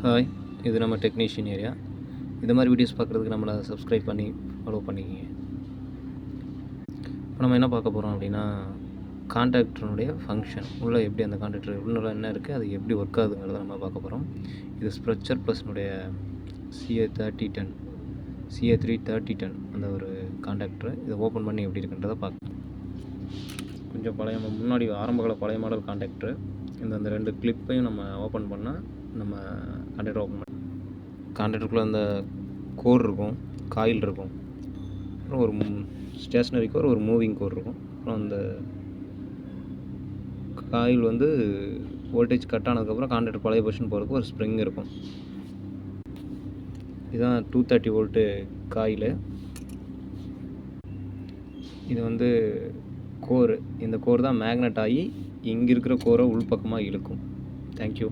Hi, இது நம்ம technician area. இந்த மாதிரி வீடியோஸ் பார்க்குறதுக்கு நம்மளை சப்ஸ்கிரைப் பண்ணி ஃபாலோ பண்ணிக்கிங்க. இப்போ நம்ம என்ன பார்க்க போகிறோம் அப்படின்னா, கான்டாக்டருடைய ஃபங்க்ஷன் உள்ளே எப்படி அந்த கான்டாக்டர் உள்ள என்ன இருக்குது, அது எப்படி ஒர்க் ஆகுதுங்கிறத நம்ம பார்க்க போகிறோம். இது ஸ்ப்ரெச்சர் ப்ளஸ்னுடைய CA33010 அந்த ஒரு கான்டாக்டரு. இதை ஓப்பன் பண்ணி எப்படி இருக்குன்றதை பார்க்கலாம். கொஞ்சம் முன்னாடி ஆரம்பகால பழைய மாடல் கான்டாக்டரு. இந்த ரெண்டு கிளிப்பையும் நம்ம ஓப்பன் பண்ணால் நம்ம கான்டாக்டர் ஓப்பன் பண்ணி கான்டாக்டருக்குள்ளே அந்த கோர் இருக்கும், காயில் இருக்கும், அப்புறம் ஒரு ஸ்டேஷ்னரி கோர், ஒரு மூவிங் கோர் இருக்கும். அப்புறம் அந்த காயில் வோல்டேஜ் கட் ஆனதுக்கப்புறம் கான்டாக்டர் பழைய பொசிஷன் போகிறதுக்கு ஒரு ஸ்ப்ரிங் இருக்கும். இதுதான் 230 வோல்ட்டு காயில். இது கோரு. இந்த கோர் தான் மேக்னெட் ஆகி இங்கே இருக்கிற கோரை உள்பக்கமாக இழுக்கும். தேங்க்யூ.